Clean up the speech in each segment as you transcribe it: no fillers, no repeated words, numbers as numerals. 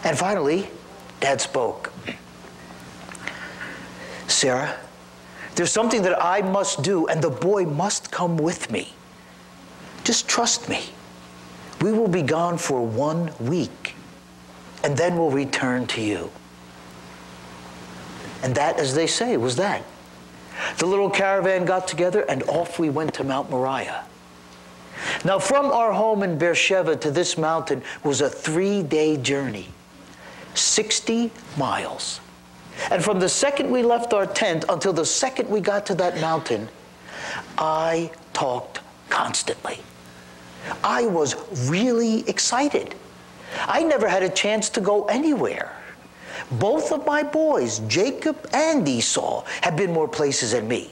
And finally, Dad spoke. Sarah, there's something that I must do, and the boy must come with me. Just trust me. We will be gone for 1 week, and then we'll return to you. And that, as they say, was that. The little caravan got together, and off we went to Mount Moriah. Now, from our home in Beersheba to this mountain was a 3-day journey, 60 miles. And from the second we left our tent until the second we got to that mountain, I talked constantly. I was really excited. I never had a chance to go anywhere. Both of my boys, Jacob and Esau, had been more places than me.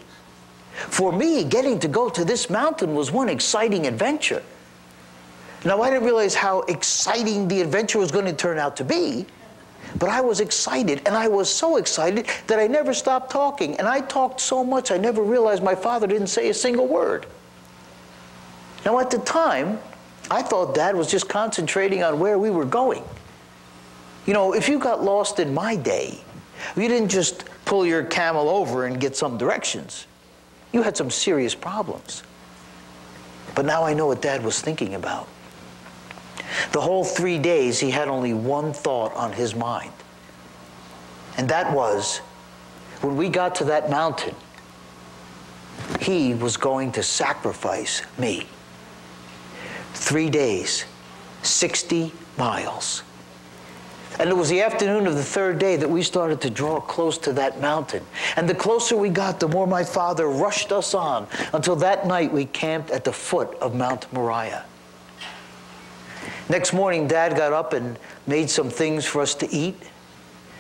For me, getting to go to this mountain was one exciting adventure. Now, I didn't realize how exciting the adventure was going to turn out to be, but I was excited, and I was so excited that I never stopped talking. And I talked so much, I never realized my father didn't say a single word. Now, at the time, I thought Dad was just concentrating on where we were going. You know, if you got lost in my day, you didn't just pull your camel over and get some directions. You had some serious problems. But now I know what Dad was thinking about. The whole 3 days, he had only one thought on his mind. And that was, when we got to that mountain, he was going to sacrifice me. 3 days, 60 miles. And it was the afternoon of the 3rd day that we started to draw close to that mountain. And the closer we got, the more my father rushed us on, until that night we camped at the foot of Mount Moriah. Next morning, Dad got up and made some things for us to eat,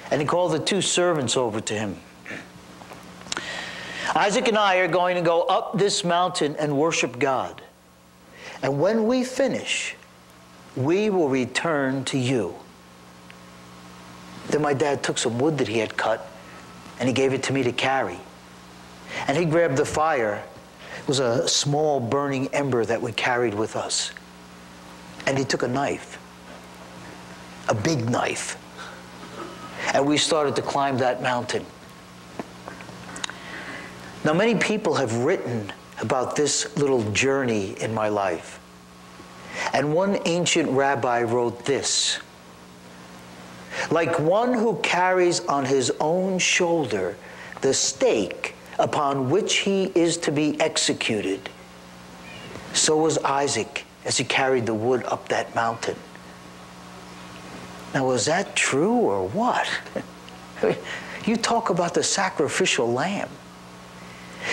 and he called the 2 servants over to him. Isaac and I are going to go up this mountain and worship God. And when we finish, we will return to you. Then my dad took some wood that he had cut, and he gave it to me to carry. And he grabbed the fire. It was a small burning ember that we carried with us. And he took a knife, a big knife. And we started to climb that mountain. Now, many people have written about this little journey in my life. And one ancient rabbi wrote this: like one who carries on his own shoulder the stake upon which he is to be executed, so was Isaac as he carried the wood up that mountain. Now, was that true or what? You talk about the sacrificial lamb.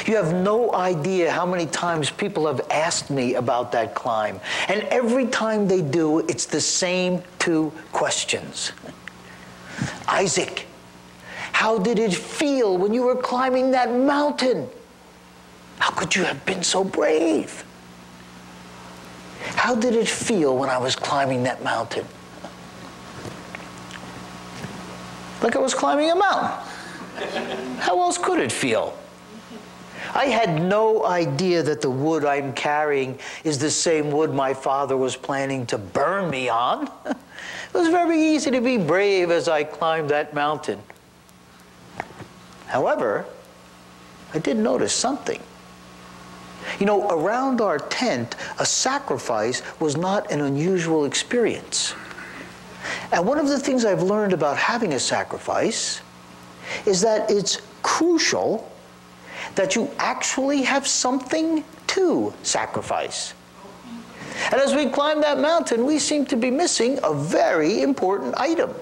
You have no idea how many times people have asked me about that climb. And every time they do, it's the same 2 questions. Isaac, how did it feel when you were climbing that mountain? How could you have been so brave? How did it feel when I was climbing that mountain? Like I was climbing a mountain. How else could it feel? I had no idea that the wood I'm carrying is the same wood my father was planning to burn me on. It was very easy to be brave as I climbed that mountain. However, I did notice something. You know, around our tent, a sacrifice was not an unusual experience. And one of the things I've learned about having a sacrifice is that it's crucial that you actually have something to sacrifice. And as we climbed that mountain, we seemed to be missing a very important item.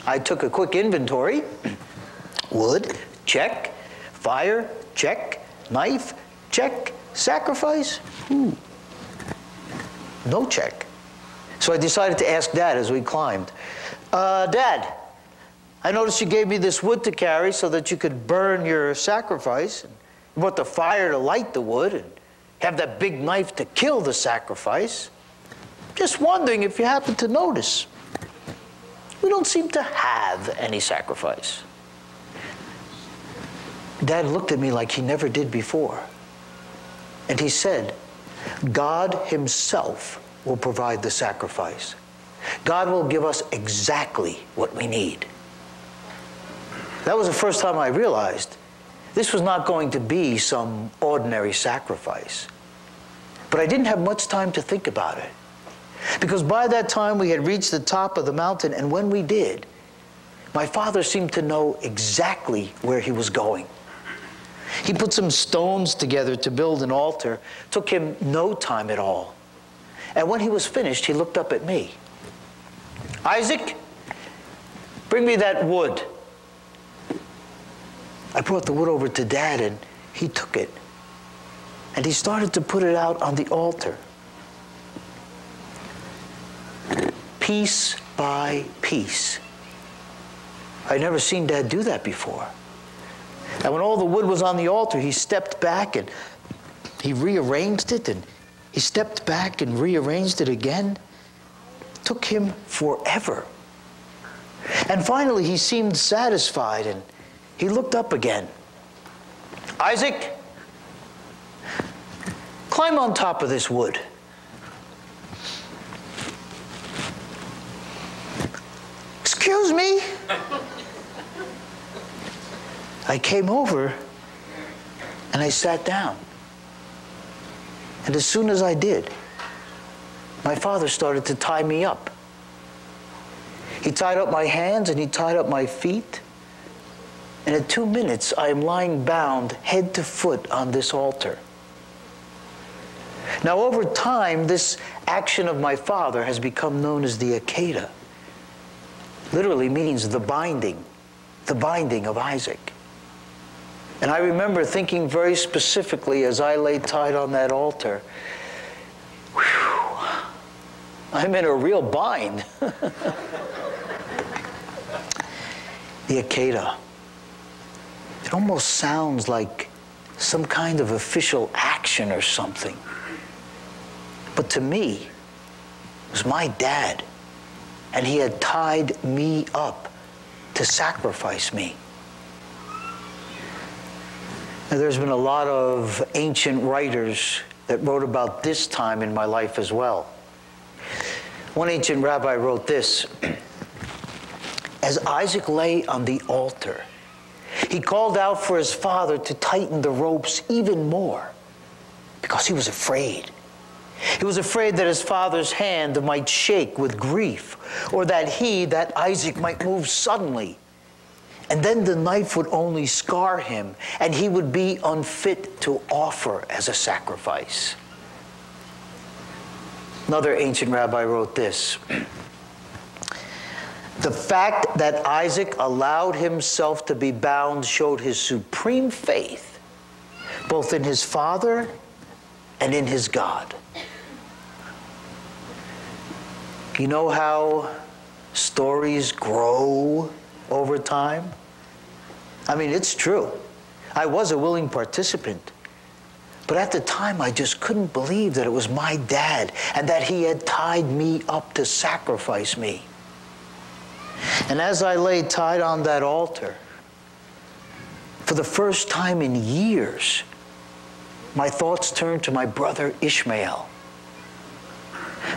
I took a quick inventory. Wood, check. Fire, check. Knife, check. Sacrifice, no check. So I decided to ask Dad as we climbed, Dad, I noticed you gave me this wood to carry so that you could burn your sacrifice. And you brought the fire to light the wood and have that big knife to kill the sacrifice. Just wondering if you happen to notice. We don't seem to have any sacrifice. Dad looked at me like he never did before. And he said, God himself will provide the sacrifice. God will give us exactly what we need. That was the first time I realized this was not going to be some ordinary sacrifice. But I didn't have much time to think about it, because by that time we had reached the top of the mountain, and when we did, my father seemed to know exactly where he was going. He put some stones together to build an altar. Took him no time at all. And when he was finished, he looked up at me. Isaac, bring me that wood. I brought the wood over to Dad, and he took it. And he started to put it out on the altar. Piece by piece. I'd never seen Dad do that before. And when all the wood was on the altar, he stepped back and he rearranged it, and he stepped back and rearranged it again. It took him forever. And finally, he seemed satisfied, and he looked up again. Isaac, climb on top of this wood. Excuse me? I came over and I sat down. And as soon as I did, my father started to tie me up. He tied up my hands and he tied up my feet. And in 2 minutes, I am lying bound head to foot on this altar. Now, over time, this action of my father has become known as the Akedah. Literally means the binding of Isaac. And I remember thinking very specifically as I lay tied on that altar, whew, I'm in a real bind. The Akedah. It almost sounds like some kind of official action or something. But to me, it was my dad, and he had tied me up to sacrifice me. Now, there's been a lot of ancient writers that wrote about this time in my life as well. One ancient rabbi wrote this: as Isaac lay on the altar, he called out for his father to tighten the ropes even more because he was afraid. He was afraid that his father's hand might shake with grief, or that Isaac, might move suddenly. And then the knife would only scar him, and he would be unfit to offer as a sacrifice. Another ancient rabbi wrote this: the fact that Isaac allowed himself to be bound showed his supreme faith, both in his father and in his God. You know how stories grow over time? I mean, it's true. I was a willing participant. But at the time, I just couldn't believe that it was my dad and that he had tied me up to sacrifice me. And as I lay tied on that altar, for the first time in years, my thoughts turned to my brother Ishmael.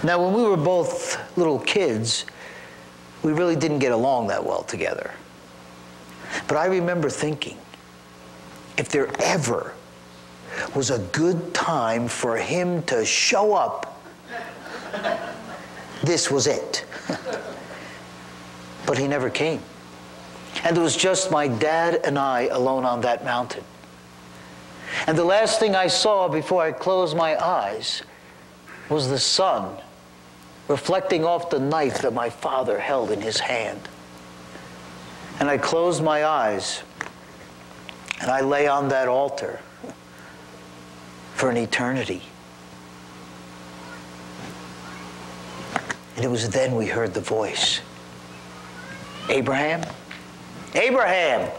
Now, when we were both little kids, we really didn't get along that well together. But I remember thinking, if there ever was a good time for him to show up, this was it. But he never came. And it was just my dad and I alone on that mountain. And the last thing I saw before I closed my eyes was the sun reflecting off the knife that my father held in his hand. And I closed my eyes, and I lay on that altar for an eternity. And it was then we heard the voice. Abraham? Abraham!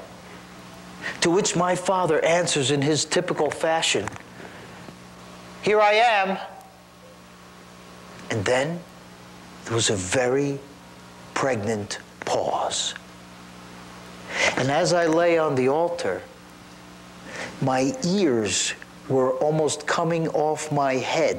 To which my father answers in his typical fashion, here I am. And then there was a very pregnant pause. And as I lay on the altar, my ears were almost coming off my head.